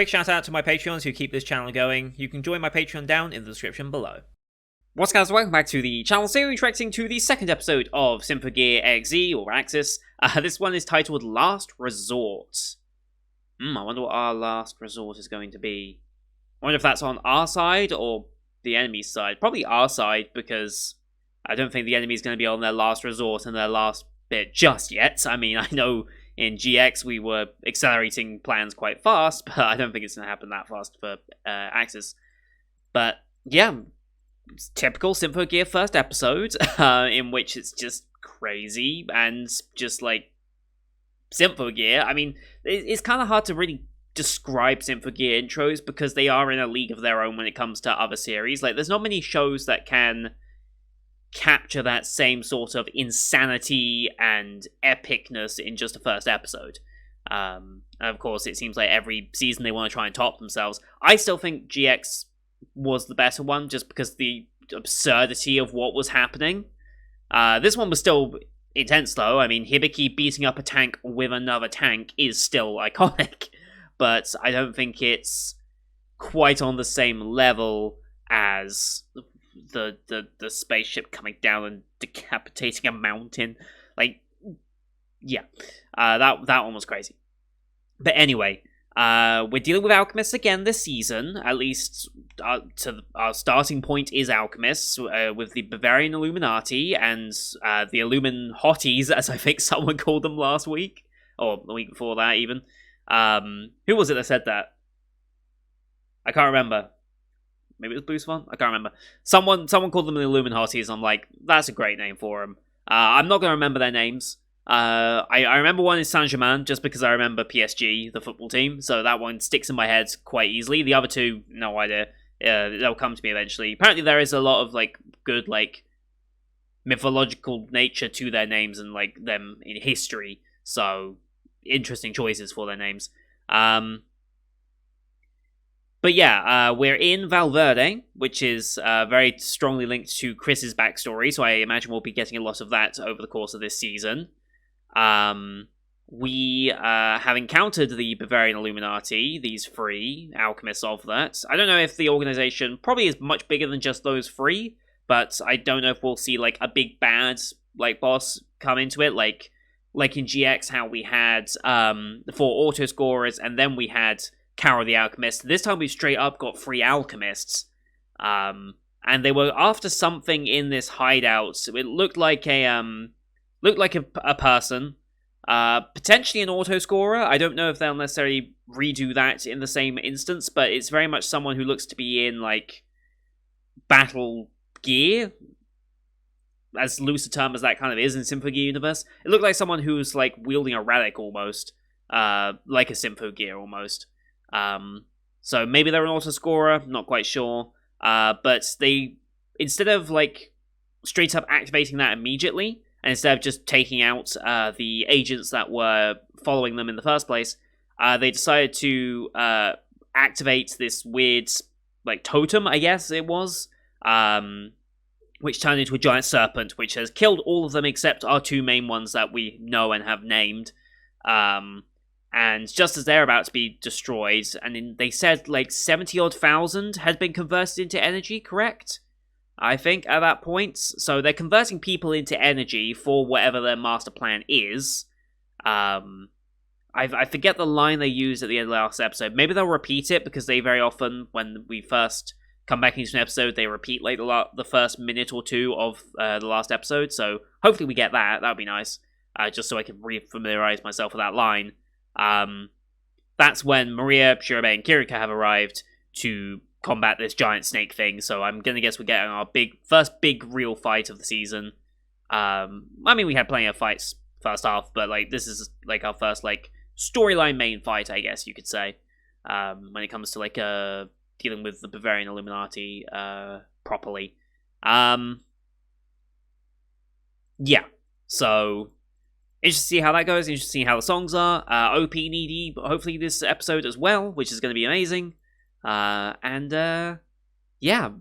Quick shout out to my Patreons who keep this channel going. You can join my Patreon down in the description below. What's guys, welcome back to the channel series reacting to the second episode of Symphogear AXZ, or AXZ. This one is titled Last Resort. I wonder what our last resort is going to be. I wonder if that's on our side or the enemy's side. Probably our side, because I don't think the enemy's going to be on their last resort and their last bit just yet. I mean, I know in GX we were accelerating plans quite fast, but I don't think it's going to happen that fast for AXZ. But yeah, it's typical Symphogear first episode, in which it's just crazy and just like Symphogear. I mean, it's kind of hard to really describe Symphogear intros because they are in a league of their own when it comes to other series. Like, there's not many shows that can capture that same sort of insanity and epicness in just a first episode. And of course, it seems like every season they want to try and top themselves. I still think GX was the better one, just because the absurdity of what was happening. This one was still intense, though. I mean, Hibiki beating up a tank with another tank is still iconic, but I don't think it's quite on the same level as the spaceship coming down and decapitating a mountain. Like, yeah, that one was crazy. But anyway, we're dealing with alchemists again this season. At least our starting point is alchemists, with the Bavarian Illuminati and the Illumin Hotties, as I think someone called them last week, or the week before that even. Who was it that said that? I can't remember. Maybe it was Boostfon? I can't remember. Someone called them the Illumin Hotties. I'm like, that's a great name for them. I'm not going to remember their names. I remember one is Saint-Germain, just because I remember PSG, the football team, so that one sticks in my head quite easily. The other two, no idea. They'll come to me eventually. Apparently there is a lot of, like, good, like, mythological nature to their names and, like, them in history, so interesting choices for their names. But yeah, we're in Valverde, which is very strongly linked to Chris's backstory, so I imagine we'll be getting a lot of that over the course of this season. We have encountered the Bavarian Illuminati, these three alchemists of that. I don't know if the organization probably is much bigger than just those three, but I don't know if we'll see like a big bad like boss come into it, like in GX, how we had the 4 auto scorers and then we had Carol the Alchemist. This time we straight up got 3 alchemists, and they were after something in this hideout. So it looked like a person, potentially an auto scorer. I don't know if they'll necessarily redo that in the same instance, but it's very much someone who looks to be in like battle gear, as loose a term as that kind of is in Symphogear universe. It looked like someone who's like wielding a relic almost, like a Symphogear almost. So maybe they're an auto scorer, not quite sure. But they, instead of like straight up activating that immediately, and instead of just taking out the agents that were following them in the first place, they decided to activate this weird like totem, I guess it was, which turned into a giant serpent, which has killed all of them except our 2 main ones that we know and have named. And just as they're about to be destroyed, and they said like 70-odd thousand had been converted into energy, correct? I think at that point. So they're converting people into energy for whatever their master plan is. I forget the line they used at the end of the last episode. Maybe they'll repeat it, because they very often, when we first come back into an episode, they repeat like the first minute or 2 of the last episode. So hopefully we get that. That would be nice. Just so I can re-familiarize myself with that line. That's when Maria, Shirabe, and Kirika have arrived to combat this giant snake thing, so I'm gonna guess we're getting our first big real fight of the season. I mean, we had plenty of fights first half, but like this is like our first like storyline main fight, I guess you could say, when it comes to like dealing with the Bavarian Illuminati properly. Yeah, so interested to see how that goes, interested to see how the songs are. OP needy, hopefully this episode as well, which is going to be amazing. Yeah,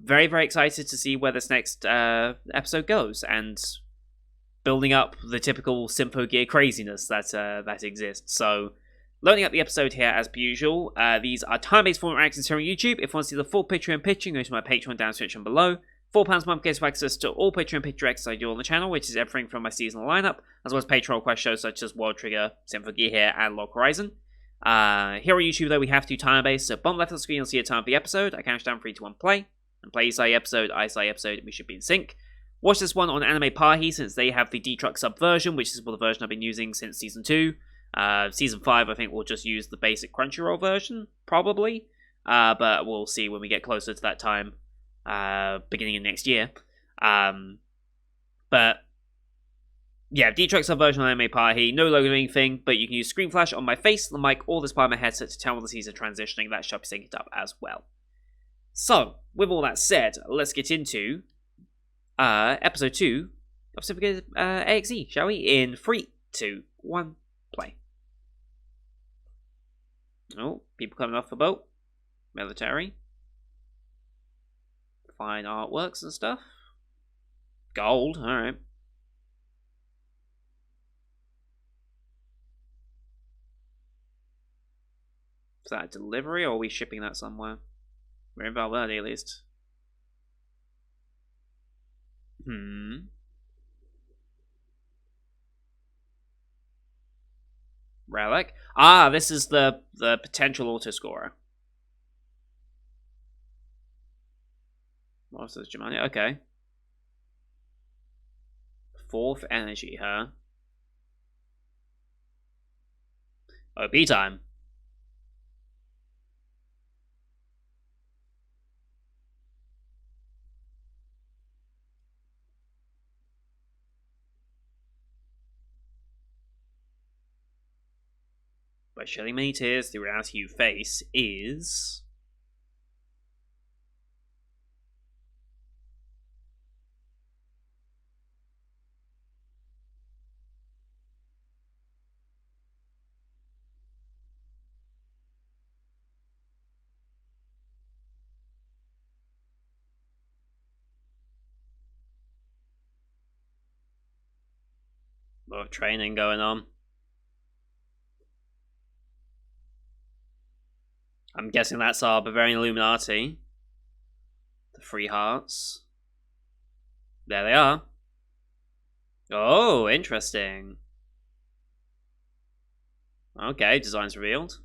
very, very excited to see where this next episode goes, and building up the typical Symphogear craziness that exists. So Loading up the episode here as per usual. These are time-based format reactions here on YouTube. If you want to see the full picture in picture, go to my Patreon down description below. £4 a month gets you access to all Patreon and picture reactions I do on the channel, which is everything from my seasonal lineup, as well as Patreon request shows such as World Trigger, Symphogear here, and Log Horizon. Here on YouTube, though, we have to time-based, so bottom left of the screen, you'll see a time of the episode. I count down 3, 2, 1, play. And play Isai episode, Isai episode, we should be in sync. Watch this one on Anime Pahi, since they have the D-Truck sub version, which is the version I've been using since Season 2. Season 5, I think we'll just use the basic Crunchyroll version, probably. But we'll see when we get closer to that time, beginning of next year. But yeah, D-Truck sub version on Anime Pahi, no logo or anything, but you can use screen flash on my face, the mic, or this part of my headset to tell when the scenes are transitioning. That should be synced up as well. So, with all that said, let's get into episode 2 of Symphogear AXZ, shall we? In 3, 2, 1, play. Oh, people coming off the boat. Military. Fine artworks and stuff. Gold, alright. Is that a delivery, or are we shipping that somewhere? We're in Valverde, at least. Relic. Ah, this is the potential autoscorer. What's this, Jemani? Okay. 4th energy, huh? OP time. By shedding many tears, the reality you face is... a lot of training going on. I'm guessing that's our Bavarian Illuminati. The 3 hearts. There they are. Oh, interesting. Okay, design's revealed.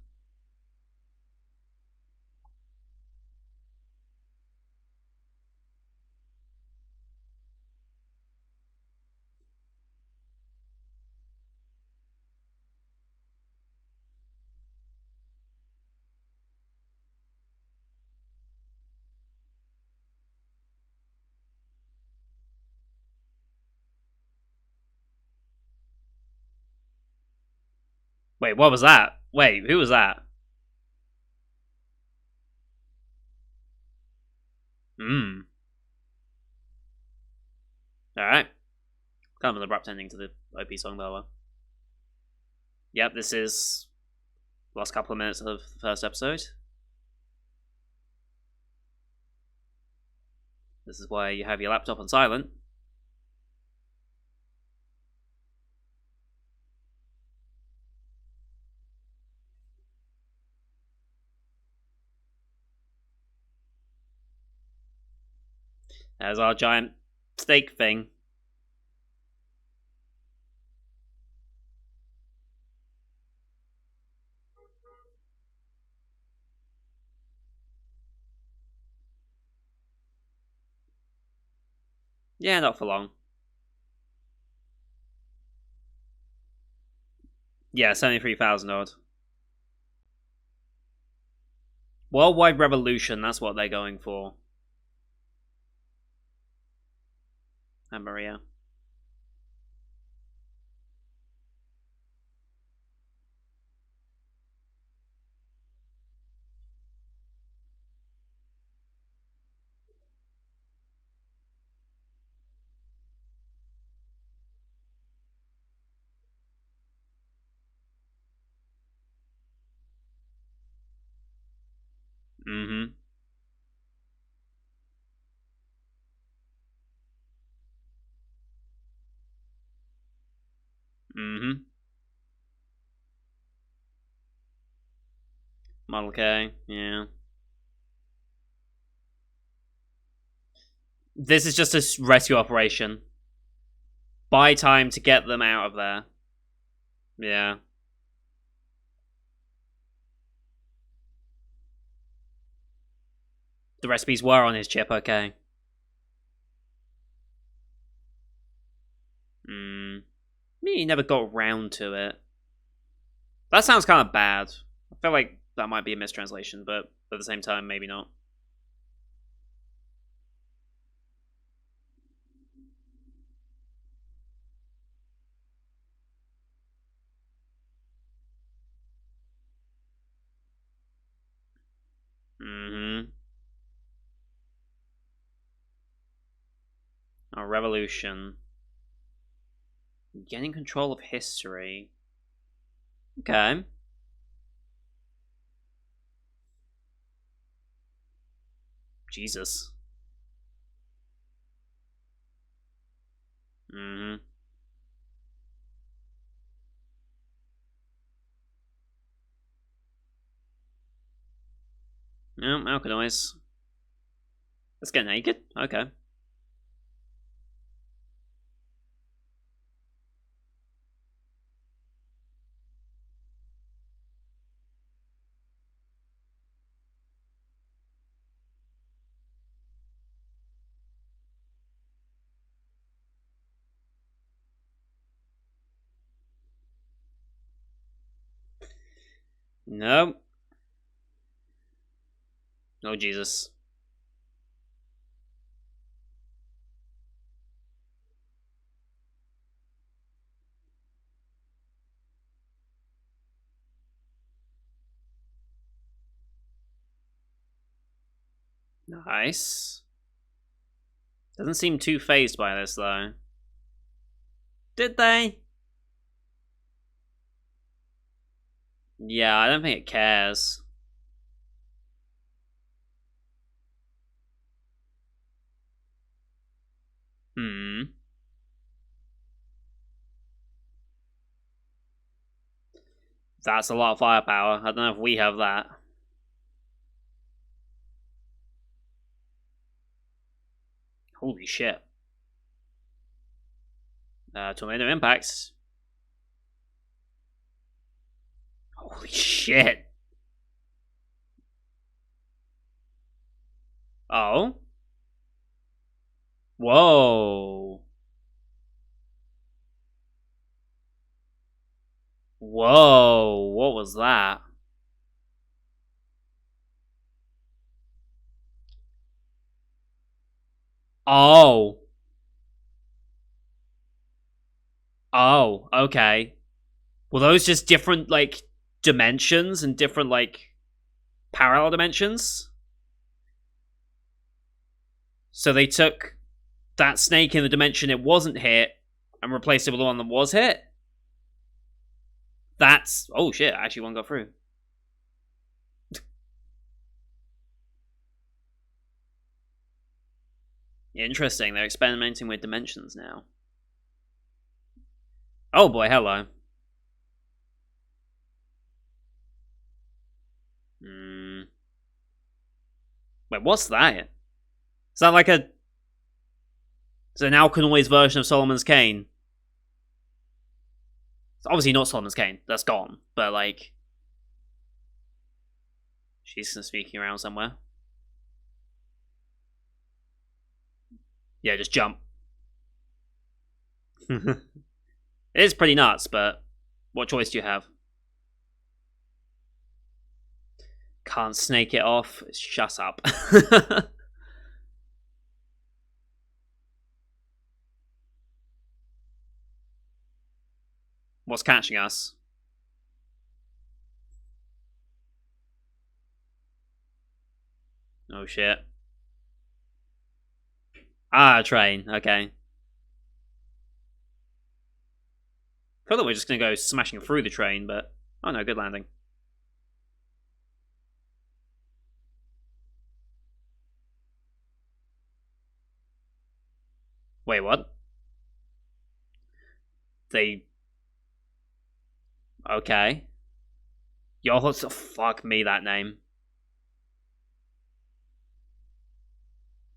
Wait, what was that? Wait, who was that? Alright. Kind of an abrupt ending to the OP song, though. Yep, this is the last couple of minutes of the first episode. This is why you have your laptop on silent. There's our giant steak thing. Yeah, not for long. Yeah, 73,000 odd. Worldwide Revolution, that's what they're going for. And Maria. Mm-hmm. Mm-hmm. Model K, yeah. This is just a rescue operation. Buy time to get them out of there. Yeah. The recipes were on his chip, okay. Maybe he never got around to it. That sounds kind of bad. I feel like that might be a mistranslation, but at the same time, maybe not. A revolution. Getting control of history. Okay. Jesus. No, Alkanoids. Let's get naked? Okay. Nope. Oh, Jesus. Nice. Doesn't seem too phased by this, though. Did they? Yeah, I don't think it cares. That's a lot of firepower. I don't know if we have that. Holy shit. Tornado impacts. Holy shit. Oh? Whoa. Whoa. What was that? Oh. Oh, okay. Were those just different, like, dimensions and different, like, parallel dimensions? So they took that snake in the dimension it wasn't hit and replaced it with the one that was hit? That's... Oh, shit. Actually, one got through. Interesting. They're experimenting with dimensions now. Oh, boy. Hello. Wait, what's that? Is that like a... Is it an Alkanoid's version of Solomon's Cane? It's obviously not Solomon's Cane. That's gone. But, like... She's sneaking around somewhere. Yeah, just jump. It is pretty nuts, but... What choice do you have? Can't snake it off. Shut up. What's catching us? Oh shit. Ah, train. Okay. I thought that we were just gonna go smashing through the train, but... Oh no, good landing. Wait, what? They... Okay. Yo, fuck me, that name.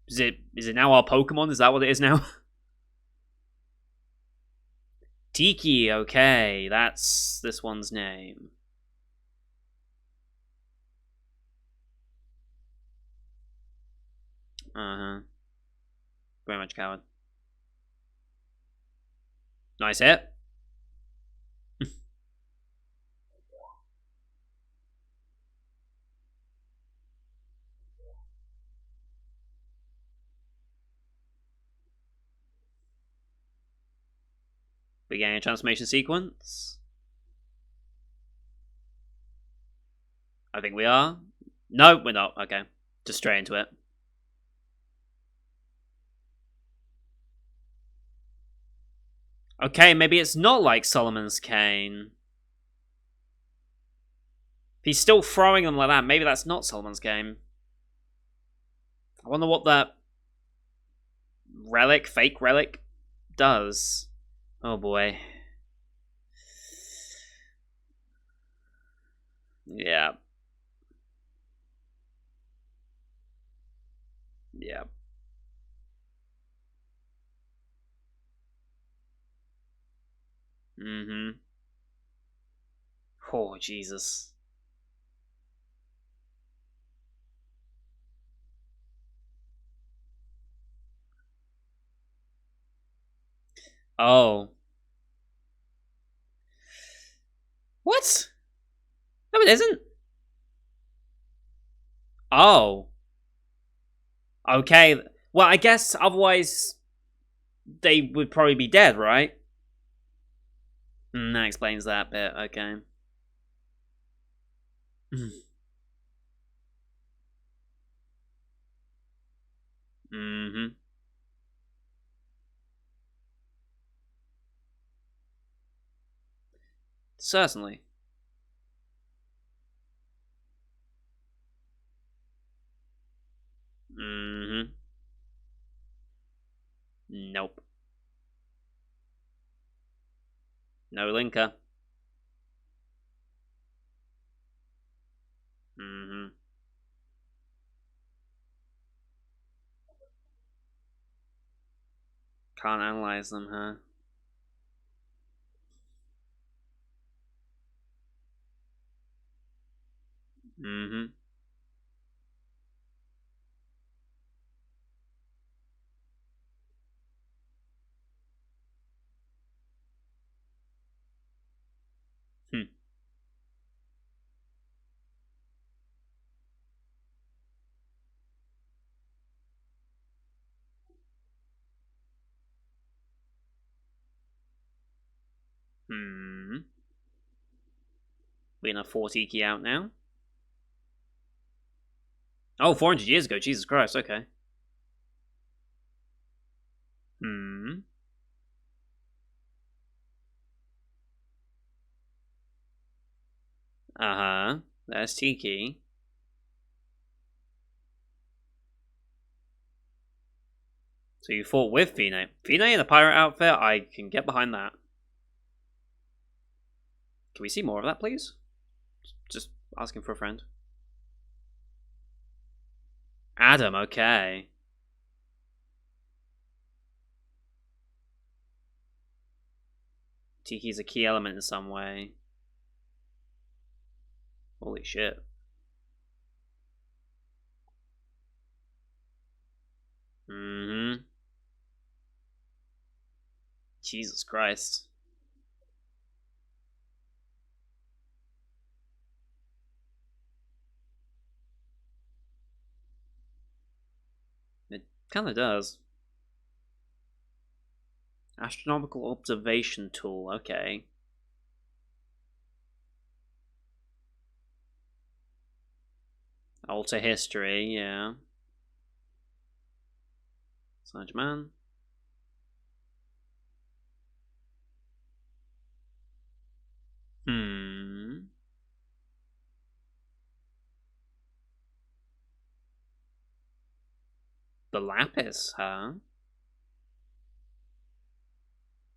Is it now our Pokemon? Is that what it is now? Tiki, okay. That's this one's name. Uh-huh. Very much coward. Nice hit. Beginning a transformation sequence. I think we are. No, we're not. Okay. Just straight into it. Okay, maybe it's not like Solomon's Cane. If he's still throwing them like that, maybe that's not Solomon's Cane. I wonder what that relic, fake relic, does. Oh boy. Yeah. Yeah. Mm-hmm. Oh, Jesus. Oh. What? No, it isn't. Oh. Okay. Well, I guess otherwise they would probably be dead, right? That explains that bit. Okay. Mm-hmm. Certainly. Mm-hmm. Nope. No linker. Mm-hmm. Can't analyze them, huh? Mm-hmm. Hmm. Hmm. We have 40 key out now. Oh, 400 years ago. Jesus Christ. Okay. Hmm. Uh-huh. There's Tiki. So you fought with Fine. Fine in a pirate outfit? I can get behind that. Can we see more of that, please? Just asking for a friend. Adam, okay. Tiki's a key element in some way. Holy shit. Mm-hmm. Jesus Christ. It kind of does. Astronomical observation tool, okay. Alter history, yeah. Sage man. Hmm. The lapis, huh?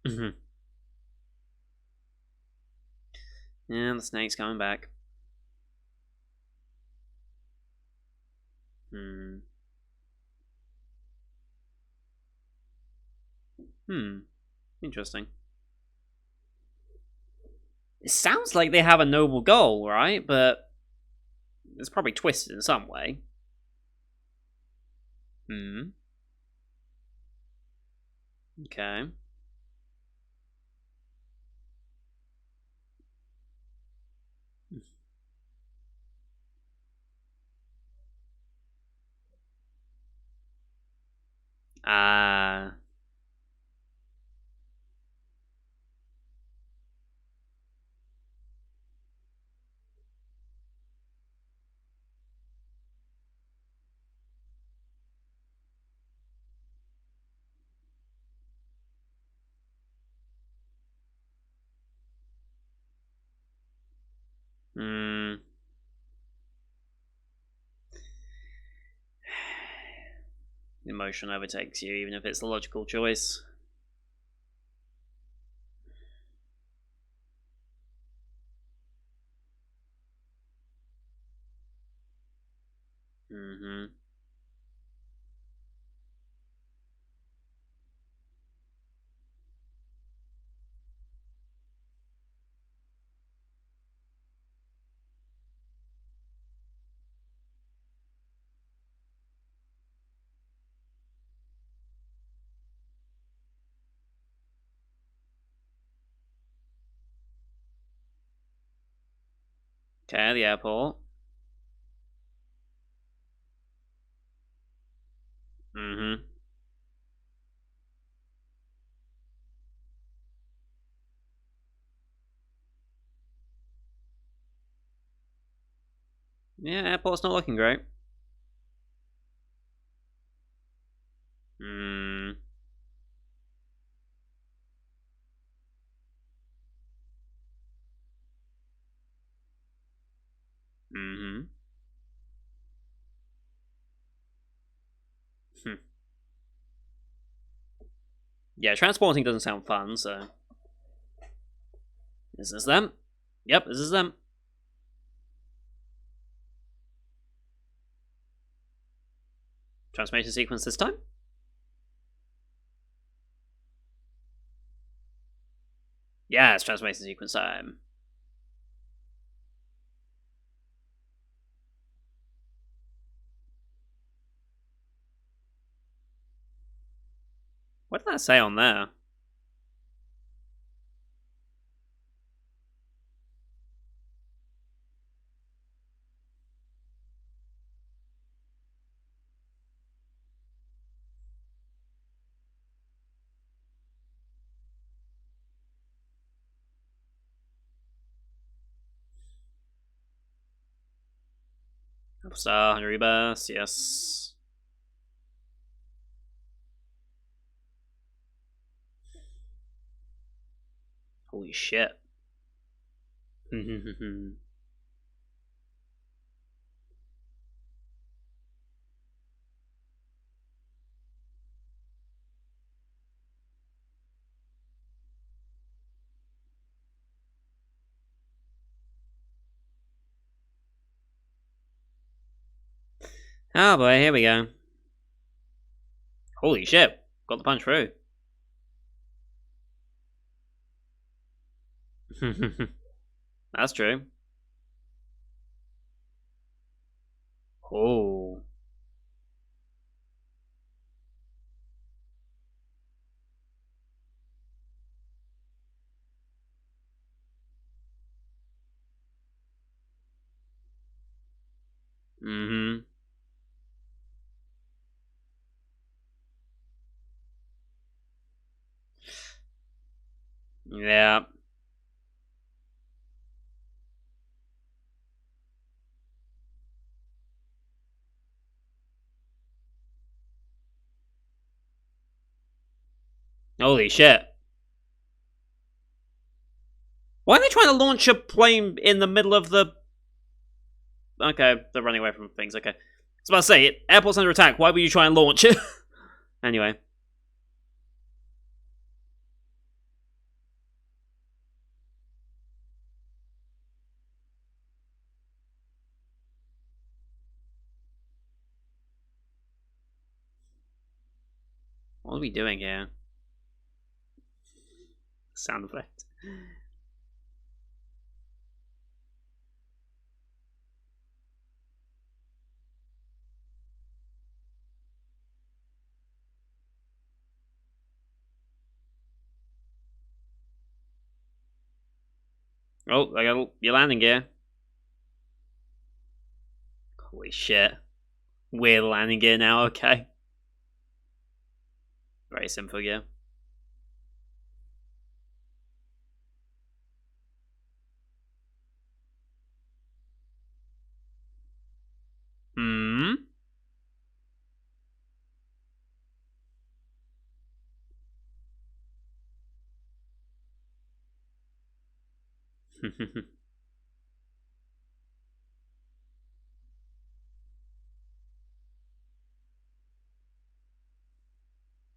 Yeah, the snake's coming back. Hmm. Hmm. Interesting. It sounds like they have a noble goal, right? But it's probably twisted in some way. Hmm. Okay. Ah. Hmm. Emotion overtakes you, even if it's the logical choice. Mm-hmm. Okay, the airport. Mm-hmm. Yeah, airport's not looking great. Mm. Mm-hmm. Hmm. Yeah, transporting doesn't sound fun, so. Is this them? Yep, this is them. Transformation sequence this time? Yeah, it's transformation sequence time. What did that say on there? Star, Rebirth, yes. Holy shit. Oh boy, here we go. Holy shit. Got the punch through. That's true. Oh. Mm-hmm. Yeah. Holy shit. Why are they trying to launch a plane in the middle of the... Okay, they're running away from things, okay. I was about to say, airport's under attack, why were you trying to launch it? Anyway. What are we doing here? Sound effect. Oh, I got your landing gear. Holy shit. Weird landing gear now, okay. Very Symphogear. Hmm?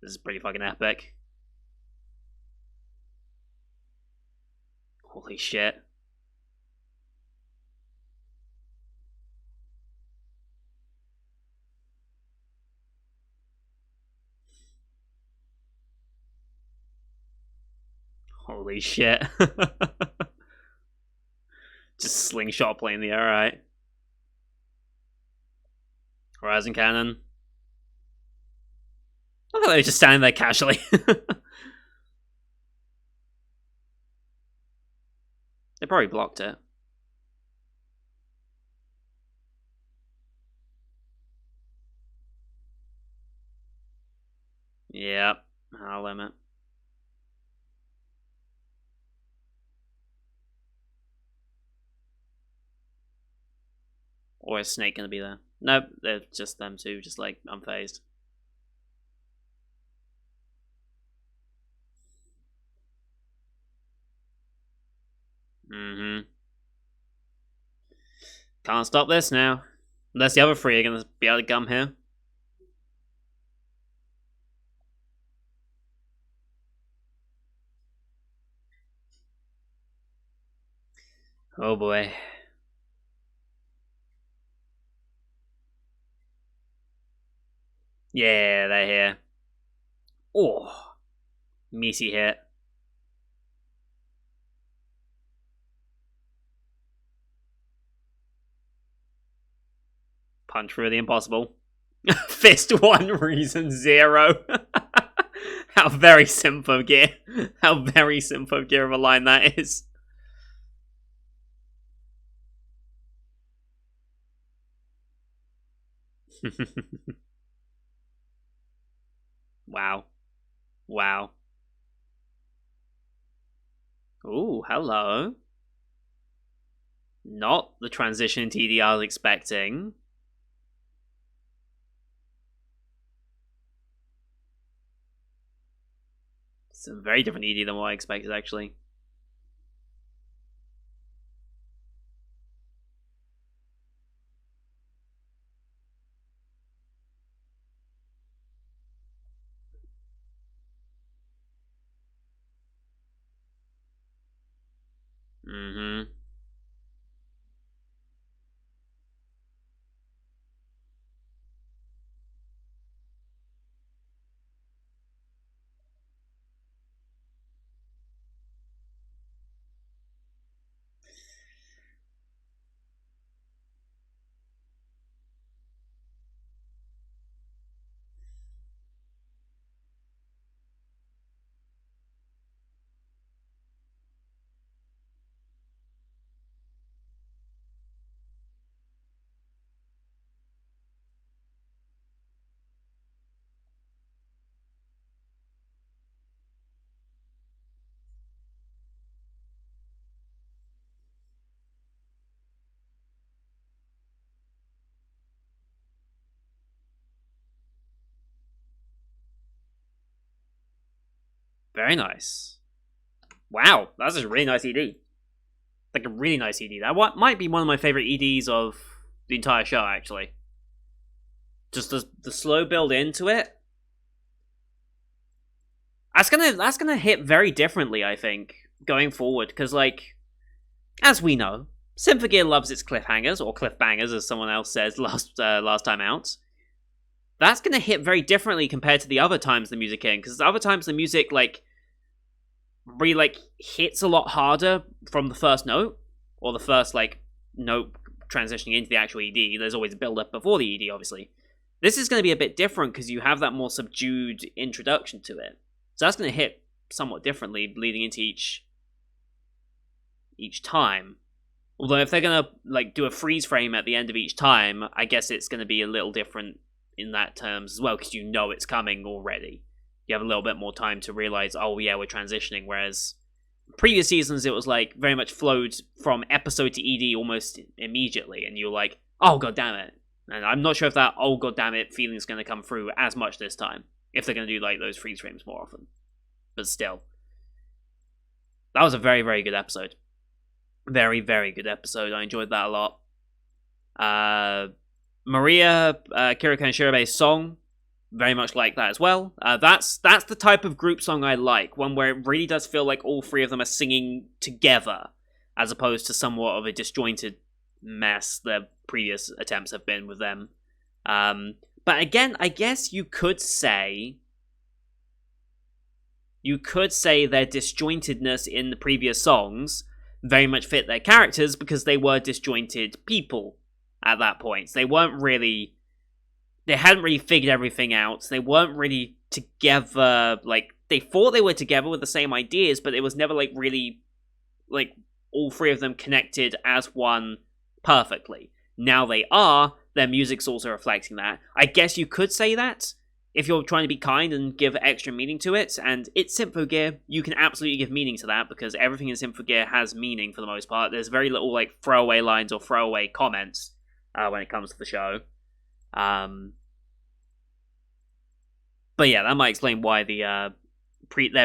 This is pretty fucking epic. Holy shit. Holy shit. Just slingshot plane in the air, right? Horizon cannon. I thought they were just standing there casually. They probably blocked it. Yep, I'll limit. Or is Snake gonna be there? Nope, they're just them two, just like unfazed. Mm-hmm. Can't stop this now. Unless the other three are gonna be able to come here. Oh boy. Yeah, they're here. Oh, meaty hit. Punch through the impossible. Fist 1, reason 0. How very Symphogear. How very Symphogear of a line that is. Wow. Wow. Ooh, hello. Not the transition TD I was expecting. It's a very different ED than what I expected, actually. Mm-hmm. Very nice. Wow, that's a really nice ED. Like a really nice ED. That might be one of my favorite EDs of the entire show, actually. Just the slow build into it. That's gonna hit very differently, I think, going forward. Because, like, as we know, Symphogear loves its cliffhangers, or cliffbangers, as someone else says last time out. that's going to hit very differently compared to the other times the music in, because other times the music, really, hits a lot harder from the first note, or the first, note transitioning into the actual ED. There's always a build-up before the ED, obviously. This is going to be a bit different, because you have that more subdued introduction to it. So that's going to hit somewhat differently, leading into each time. Although if they're going to, do a freeze frame at the end of each time, I guess it's going to be a little different in that terms as well, because you know it's coming already. You have a little bit more time to realize, oh yeah, we're transitioning, whereas previous seasons it was very much flowed from episode to ED almost immediately, and you're like, oh god damn it. And I'm not sure if that oh god damn it feeling is going to come through as much this time, if they're going to do those freeze frames more often. But still, that was a very, very good episode. Very, very good episode. I enjoyed that a lot. Maria, Kiriko and Shirabe's song, very much like that as well. That's the type of group song I like, one where it really does feel like all three of them are singing together, as opposed to somewhat of a disjointed mess their previous attempts have been with them. But again, I guess you could say their disjointedness in the previous songs very much fit their characters, because they were disjointed people at that point. They hadn't really figured everything out. They weren't really together, they thought they were together with the same ideas, but it was never, really, all three of them connected as one perfectly. Now they are. Their music's also reflecting that. I guess you could say that, if you're trying to be kind and give extra meaning to it, and it's Symphogear, you can absolutely give meaning to that, because everything in Symphogear has meaning for the most part. There's very little, throwaway lines or throwaway comments when it comes to the show. But yeah, that might explain why their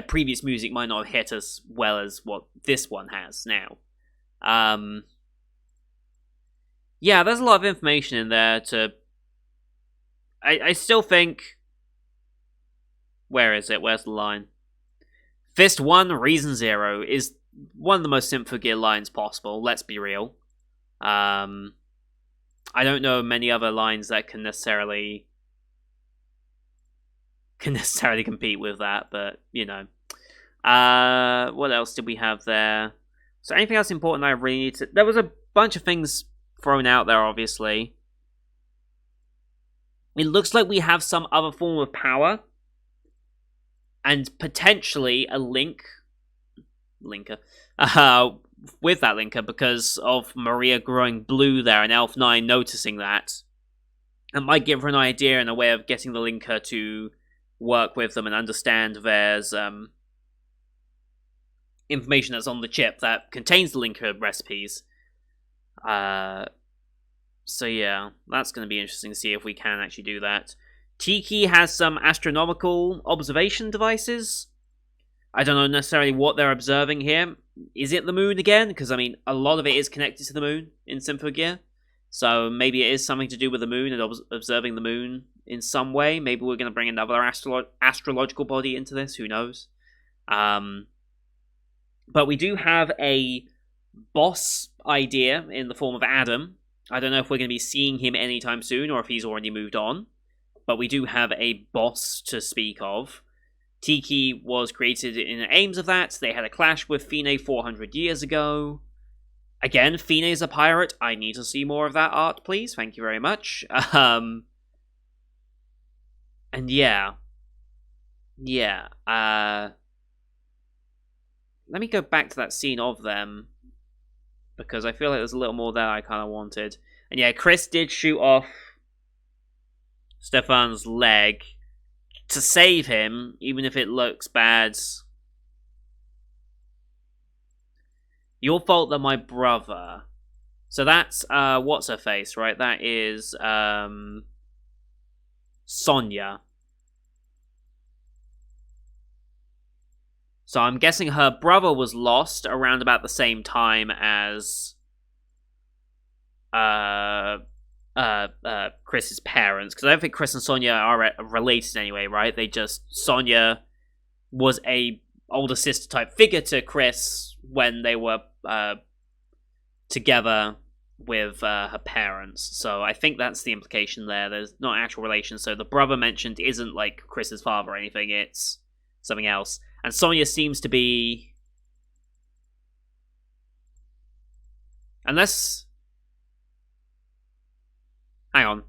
previous music might not have hit as well as what this one has now. Yeah, there's a lot of information in there to... I still think... Where is it? Where's the line? Fist 1, Reason 0 is one of the most Symphogear lines possible, let's be real. I don't know many other lines that can necessarily compete with that, but, what else did we have there? So anything else important I really need to... There was a bunch of things thrown out there, obviously. It looks like we have some other form of power, and potentially a linker, with that linker, because of Maria growing blue there, and Elf 9 noticing that. It might give her an idea and a way of getting the linker to work with them and understand there's information that's on the chip that contains the linker recipes. So yeah, that's going to be interesting to see if we can actually do that. Tiki has some astronomical observation devices. I don't know necessarily what they're observing here. Is it the moon again? Because, a lot of it is connected to the moon in Symphogear. So maybe it is something to do with the moon and observing the moon in some way. Maybe we're going to bring another astrological body into this. Who knows? But we do have a boss idea in the form of Adam. I don't know if we're going to be seeing him anytime soon or if he's already moved on. But we do have a boss to speak of. Tiki was created in the aims of that. They had a clash with Fine 400 years ago. Again, Fine is a pirate. I need to see more of that art, please. Thank you very much. And yeah. Yeah. Let me go back to that scene of them, because I feel like there's a little more there I kind of wanted. And yeah, Chris did shoot off Stefan's leg to save him, even if it looks bad. Your fault that my brother. So that's what's her face, right? That is Sonya. So I'm guessing her brother was lost around about the same time as Chris's parents, because I don't think Chris and Sonya are related anyway, right? Sonya was a older sister type figure to Chris when they were together her parents. So I think that's the implication there. There's not actual relation. So the brother mentioned isn't like Chris's father or anything. It's something else. And Sonya seems to be, unless, hang on.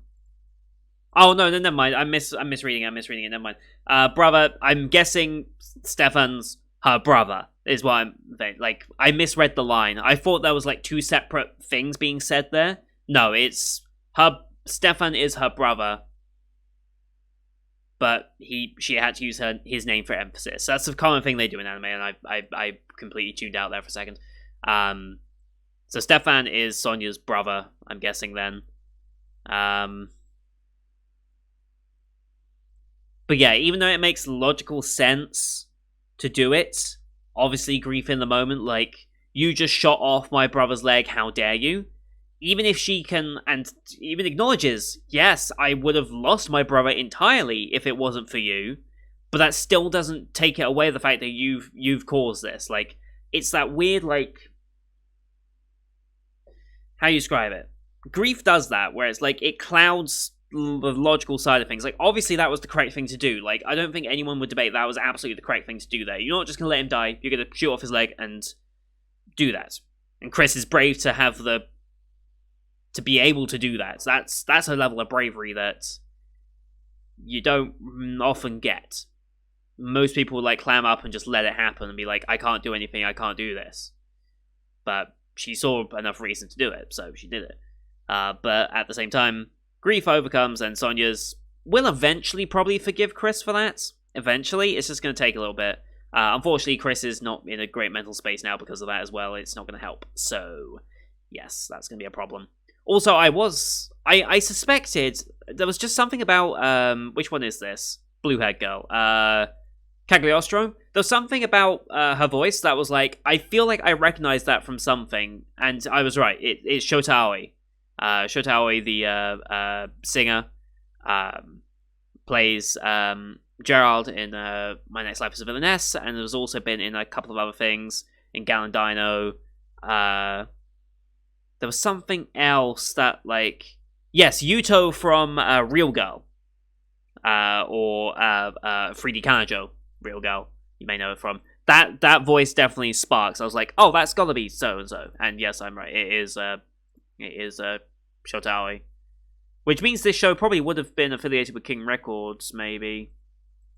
Oh no, never mind. I'm misreading it. Never mind. Brother. I'm guessing Stefan's her brother is what I'm like. I misread the line. I thought there was like two separate things being said there. No, it's her. Stefan is her brother, but she had to use his name for emphasis. That's a common thing they do in anime, and I completely tuned out there for a second. So Stefan is Sonya's brother. I'm guessing then. But yeah, even though it makes logical sense to do it, obviously grief in the moment, like, you just shot off my brother's leg, how dare you? Even if she can, and even acknowledges, yes, I would have lost my brother entirely if it wasn't for you, but that still doesn't take it away the fact that you've caused this. Like, it's that weird, like, how you describe it? Grief does that, where it's like, it clouds the logical side of things. Like, obviously that was the correct thing to do. Like, I don't think anyone would debate that was absolutely the correct thing to do there. You're not just gonna let him die, you're gonna shoot off his leg and do that. And Chris is brave to have to be able to do that. So that's a level of bravery that you don't often get. Most people like clam up and just let it happen and be like, I can't do anything, I can't do this. But she saw enough reason to do it, so she did it. But at the same time, grief overcomes, and Sonya's will eventually probably forgive Chris for that. Eventually, it's just going to take a little bit. Unfortunately, Chris is not in a great mental space now because of that as well. It's not going to help. So, yes, that's going to be a problem. Also, I suspected there was just something about, which one is this? Blue-haired girl. Cagliostro. There was something about her voice that was like, I feel like I recognized that from something, and I was right. It's Shota Aoi. Shota Aoi, the singer, plays Gerald in My Next Life as a Villainess, and has also been in a couple of other things, in Gal Dino. There was something else that, like... Yes, Yuto from Real Girl. Or 3D Kanajo, Real Girl, you may know it from. That voice definitely sparks. I was like, oh, that's gotta be so-and-so. And yes, I'm right. It is Shota Aoi. Which means this show probably would have been affiliated with King Records, maybe.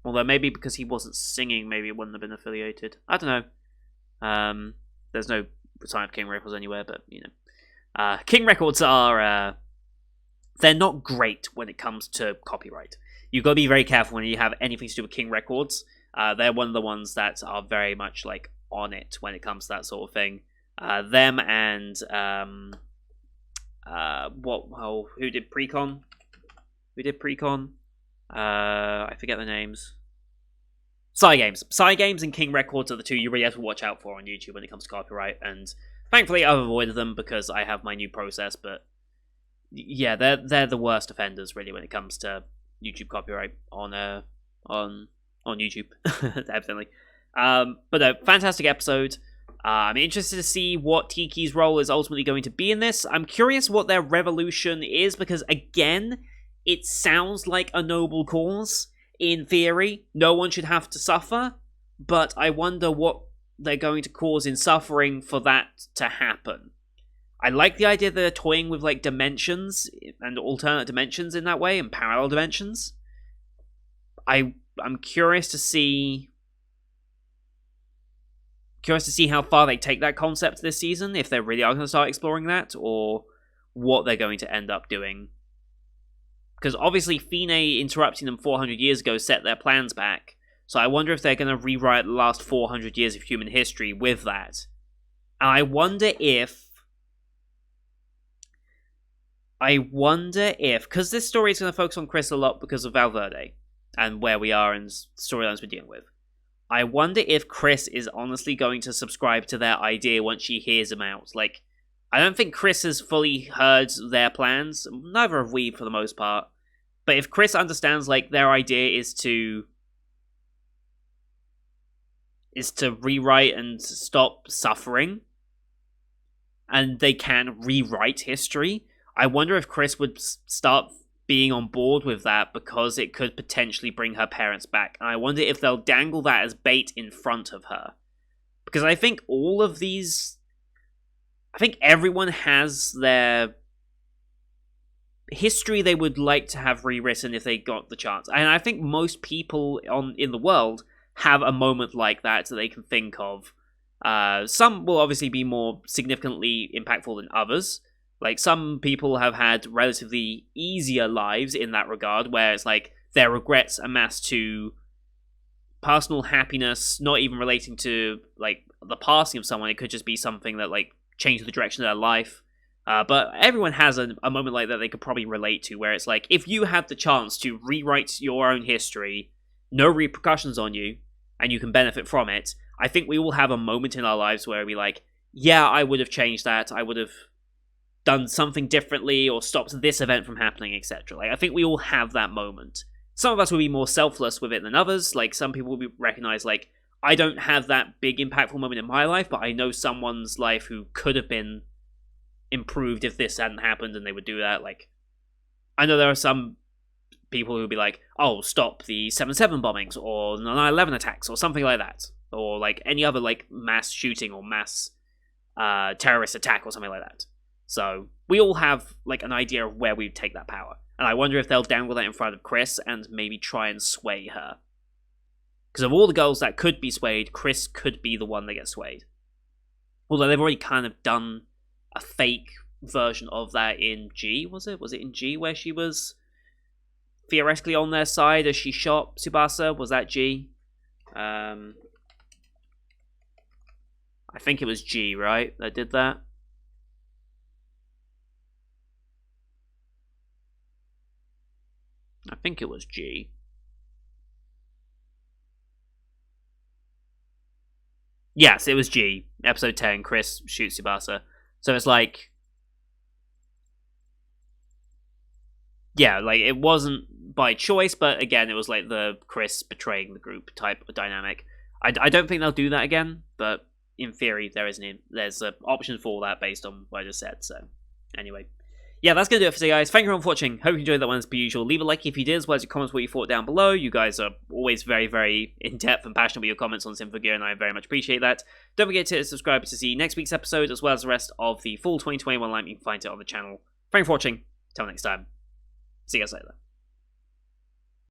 Although maybe because he wasn't singing, maybe it wouldn't have been affiliated. I don't know. There's no sign of King Records anywhere, but, you know. King Records are... they're not great when it comes to copyright. You've got to be very careful when you have anything to do with King Records. They're one of the ones that are very much, like, on it when it comes to that sort of thing. Them and... who did Precon? Who did Precon? I forget the names. Cygames and King Records are the two you really have to watch out for on YouTube when it comes to copyright, and thankfully I've avoided them because I have my new process, but yeah, they're the worst offenders really when it comes to YouTube copyright on YouTube. Definitely. But a fantastic episode. I'm interested to see what Tiki's role is ultimately going to be in this. I'm curious what their revolution is, because again, it sounds like a noble cause. In theory, no one should have to suffer, but I wonder what they're going to cause in suffering for that to happen. I like the idea that they're toying with like dimensions and alternate dimensions in that way, and parallel dimensions. I'm curious to see how far they take that concept this season, if they really are going to start exploring that, or what they're going to end up doing. Because obviously Fine interrupting them 400 years ago set their plans back, so I wonder if they're going to rewrite the last 400 years of human history with that. And I wonder if, because this story is going to focus on Chris a lot because of Valverde, and where we are and storylines we're dealing with. I wonder if Chris is honestly going to subscribe to their idea once she hears them out. Like, I don't think Chris has fully heard their plans. Neither have we, for the most part. But if Chris understands, like, their idea is to rewrite and stop suffering, and they can rewrite history. I wonder if Chris would start being on board with that because it could potentially bring her parents back. And I wonder if they'll dangle that as bait in front of her. Because I think all of these... I think everyone has their history they would like to have rewritten if they got the chance. And I think most people in the world have a moment like that they can think of. Some will obviously be more significantly impactful than others. Like, some people have had relatively easier lives in that regard, where it's like their regrets amass to personal happiness, not even relating to, like, the passing of someone. It could just be something that, like, changed the direction of their life. But everyone has a moment like that they could probably relate to, where it's like, if you had the chance to rewrite your own history, no repercussions on you, and you can benefit from it, I think we all have a moment in our lives where we like, yeah, I would have changed that, I would have done something differently, or stopped this event from happening, etc. Like, I think we all have that moment. Some of us will be more selfless with it than others. Like, some people will recognize, like, I don't have that big impactful moment in my life, but I know someone's life who could have been improved if this hadn't happened, and they would do that. Like, I know there are some people who would be like, oh, stop the 7/7 bombings, or the 9/11 attacks, or something like that. Or, like, any other, like, mass shooting or mass terrorist attack or something like that. So, we all have, like, an idea of where we'd take that power. And I wonder if they'll dangle that in front of Chris and maybe try and sway her. Because of all the girls that could be swayed, Chris could be the one that gets swayed. Although they've already kind of done a fake version of that in G, was it? Was it in G where she was theoretically on their side as she shot Tsubasa? Was that G? I think it was G, right? That did that? I think it was G. Yes, it was G. Episode 10, Chris shoots Tsubasa. So it's like... yeah, like, it wasn't by choice, but again, it was like the Chris betraying the group type of dynamic. I don't think they'll do that again, but in theory, there's an option for that based on what I just said, so... anyway. Yeah, that's going to do it for today, guys. Thank you everyone for watching. Hope you enjoyed that one as per usual. Leave a like if you did, as well as your comments what you thought down below. You guys are always very, very in-depth and passionate with your comments on Symphogear, and I very much appreciate that. Don't forget to subscribe to see next week's episode, as well as the rest of the full 2021 lineup. You can find it on the channel. Thank you for watching. Till next time. See you guys later.